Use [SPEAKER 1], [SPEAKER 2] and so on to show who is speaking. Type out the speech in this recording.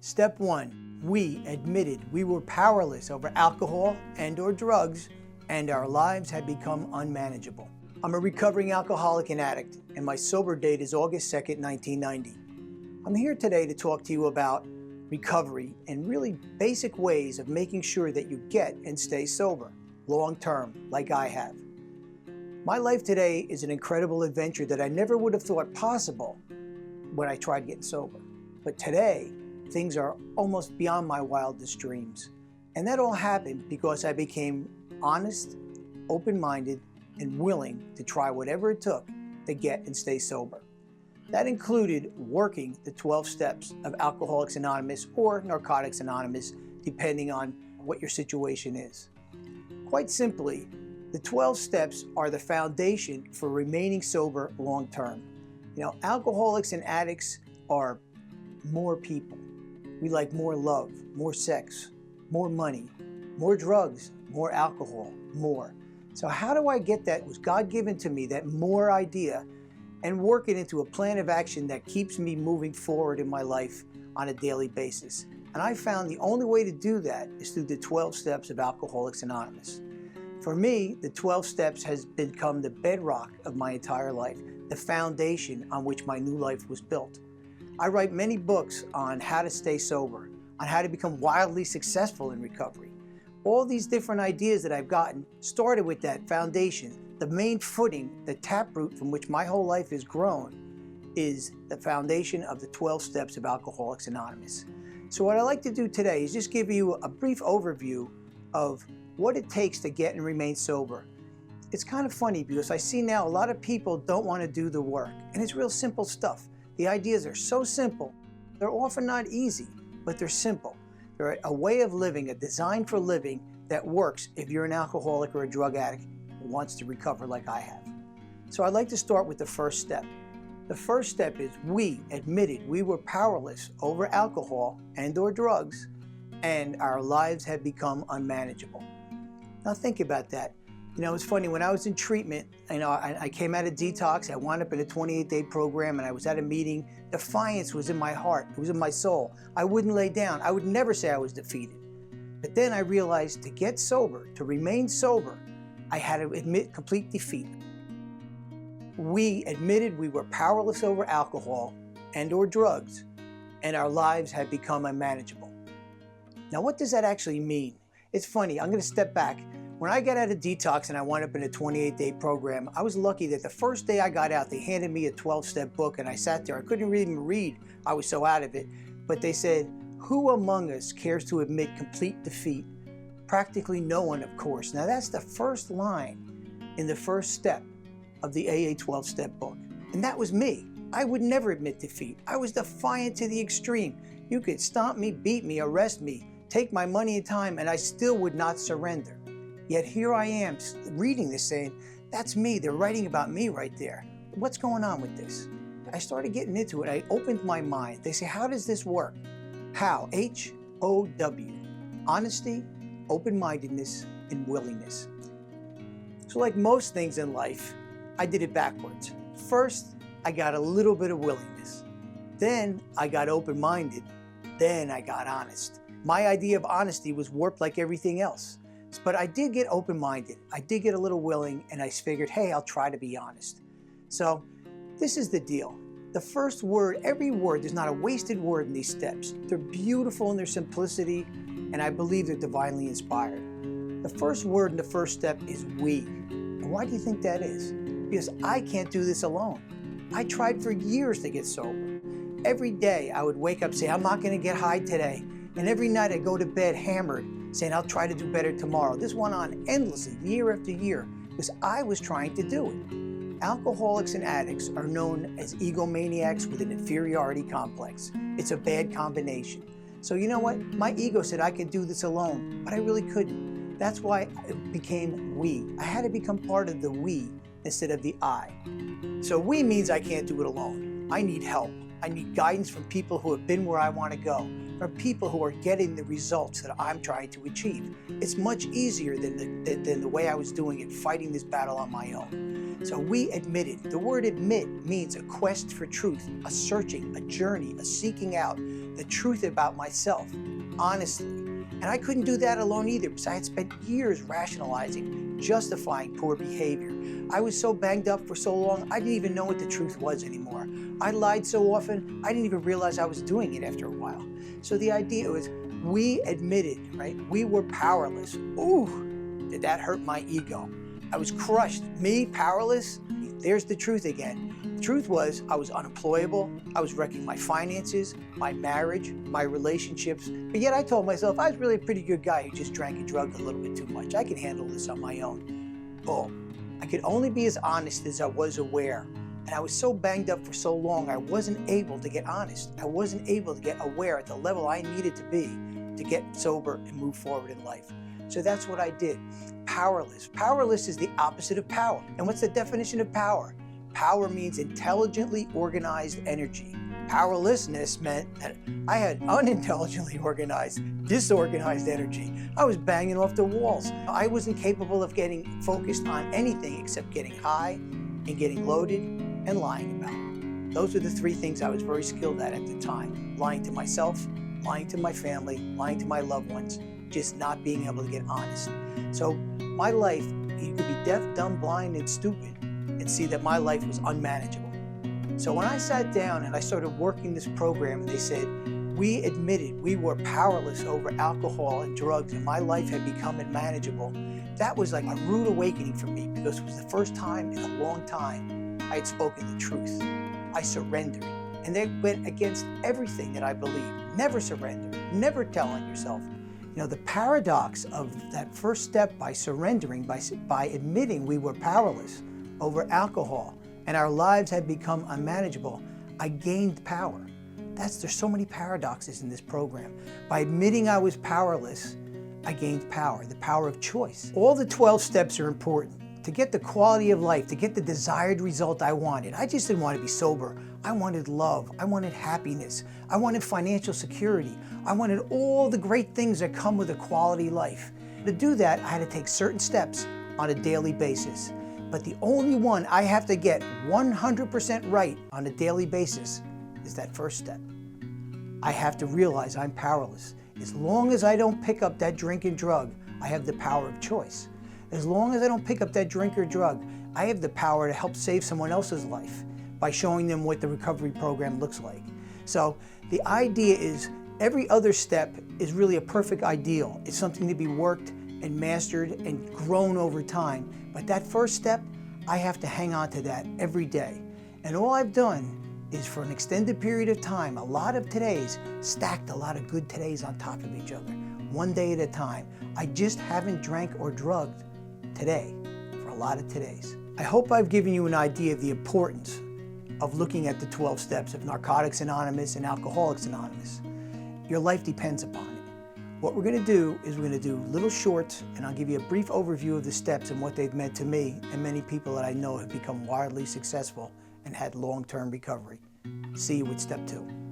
[SPEAKER 1] Step 1. We admitted we were powerless over alcohol and/or drugs, and our lives had become unmanageable. I'm a recovering alcoholic and addict, and my sober date is August 2nd, 1990. I'm here today to talk to you about recovery and really basic ways of making sure that you get and stay sober, long term, like I have. My life today is an incredible adventure that I never would have thought possible when I tried getting sober. But today, things are almost beyond my wildest dreams. And that all happened because I became honest, open-minded, and willing to try whatever it took to get and stay sober. That included working the 12 steps of Alcoholics Anonymous or Narcotics Anonymous, depending on what your situation is. Quite simply, the 12 steps are the foundation for remaining sober long term. You know, alcoholics and addicts are more people. We like more love, more sex, more money, more drugs, more alcohol, more. So how do I get that? It was God given to me, that more idea, and work it into a plan of action that keeps me moving forward in my life on a daily basis. And I found the only way to do that is through the 12 steps of Alcoholics Anonymous. For me, the 12 steps has become the bedrock of my entire life, the foundation on which my new life was built. I write many books on how to stay sober, on how to become wildly successful in recovery. All these different ideas that I've gotten started with that foundation. The main footing, the taproot from which my whole life has grown, is the foundation of the 12 steps of Alcoholics Anonymous. So what I'd like to do today is just give you a brief overview of what it takes to get and remain sober. It's kind of funny because I see now a lot of people don't want to do the work, and it's real simple stuff. The ideas are so simple. They're often not easy, but they're simple. They're a way of living, a design for living that works if you're an alcoholic or a drug addict who wants to recover like I have. So I'd like to start with the first step. The first step is we admitted we were powerless over alcohol and/or drugs, and our lives had become unmanageable. Now think about that. You know, it's funny, when I was in treatment, I came out of detox, I wound up in a 28-day program, and I was at a meeting. Defiance was in my heart, it was in my soul. I wouldn't lay down, I would never say I was defeated. But then I realized to get sober, to remain sober, I had to admit complete defeat. We admitted we were powerless over alcohol and/or drugs, and our lives had become unmanageable. Now what does that actually mean? It's funny, I'm gonna step back. When I got out of detox and I wound up in a 28-day program, I was lucky that the first day I got out, they handed me a 12-step book, and I sat there. I couldn't even read. I was so out of it. But they said, who among us cares to admit complete defeat? Practically no one, of course. Now that's the first line in the first step of the AA 12-step book. And that was me. I would never admit defeat. I was defiant to the extreme. You could stomp me, beat me, arrest me, take my money and time, and I still would not surrender. Yet here I am reading this saying, that's me, they're writing about me right there. What's going on with this? I started getting into it. I opened my mind. They say, how does this work? How? H-O-W. Honesty, open-mindedness, and willingness. So like most things in life, I did it backwards. First, I got a little bit of willingness. Then I got open-minded. Then I got honest. My idea of honesty was warped like everything else. But I did get open-minded, I did get a little willing, and I figured, hey, I'll try to be honest. So this is the deal. The first word, every word, there's not a wasted word in these steps. They're beautiful in their simplicity, and I believe they're divinely inspired. The first word in the first step is we. And why do you think that is? Because I can't do this alone. I tried for years to get sober. Every day I would wake up, say, I'm not gonna get high today. And every night I'd go to bed hammered, saying I'll try to do better tomorrow. This went on endlessly, year after year, because I was trying to do it. Alcoholics and addicts are known as egomaniacs with an inferiority complex. It's a bad combination. So you know what? My ego said I could do this alone, but I really couldn't. That's why it became we. I had to become part of the we instead of the I. So we means I can't do it alone. I need help. I need guidance from people who have been where I want to go, from people who are getting the results that I'm trying to achieve. It's much easier than the way I was doing it, fighting this battle on my own. So we admitted. The word admit means a quest for truth, a searching, a journey, a seeking out the truth about myself, honestly. And I couldn't do that alone either, because I had spent years rationalizing, justifying poor behavior. I was so banged up for so long, I didn't even know what the truth was anymore. I lied so often, I didn't even realize I was doing it after a while. So the idea was, we admitted, right? We were powerless. Ooh, did that hurt my ego? I was crushed. Me, powerless? There's the truth again. The truth was, I was unemployable. I was wrecking my finances, my marriage, my relationships. But yet I told myself I was really a pretty good guy who just drank and drugged a little bit too much. I can handle this on my own. Oh, I could only be as honest as I was aware. And I was so banged up for so long, I wasn't able to get honest. I wasn't able to get aware at the level I needed to be to get sober and move forward in life. So that's what I did. Powerless. Powerless is the opposite of power. And what's the definition of power? Power means intelligently organized energy. Powerlessness meant that I had unintelligently organized, disorganized energy. I was banging off the walls. I wasn't capable of getting focused on anything except getting high and getting loaded and lying about it. Those are the three things I was very skilled at the time. Lying to myself, lying to my family, lying to my loved ones, just not being able to get honest. So my life, you could be deaf, dumb, blind, and stupid and see that my life was unmanageable. So when I sat down and I started working this program, and they said, we admitted we were powerless over alcohol and drugs and my life had become unmanageable, that was like a rude awakening for me, because it was the first time in a long time I had spoken the truth. I surrendered. And that went against everything that I believed. Never surrender, never telling yourself. You know, the paradox of that first step by surrendering, by admitting we were powerless over alcohol and our lives had become unmanageable, I gained power. There's so many paradoxes in this program. By admitting I was powerless, I gained power, the power of choice. All the 12 steps are important to get the quality of life, to get the desired result I wanted. I just didn't want to be sober. I wanted love. I wanted happiness. I wanted financial security. I wanted all the great things that come with a quality life. To do that, I had to take certain steps on a daily basis. But the only one I have to get 100% right on a daily basis is that first step. I have to realize I'm powerless. As long as I don't pick up that drink and drug, I have the power of choice. As long as I don't pick up that drink or drug, I have the power to help save someone else's life by showing them what the recovery program looks like. So the idea is every other step is really a perfect ideal. It's something to be worked and mastered and grown over time. But that first step, I have to hang on to that every day. And all I've done is, for an extended period of time, a lot of todays, stacked a lot of good todays on top of each other, one day at a time. I just haven't drank or drugged today for a lot of todays. I hope I've given you an idea of the importance of looking at the 12 steps of Narcotics Anonymous and Alcoholics Anonymous. Your life depends upon it. What we're going to do is we're going to do little shorts, and I'll give you a brief overview of the steps and what they've meant to me and many people that I know have become wildly successful and had long-term recovery. See you with step 2.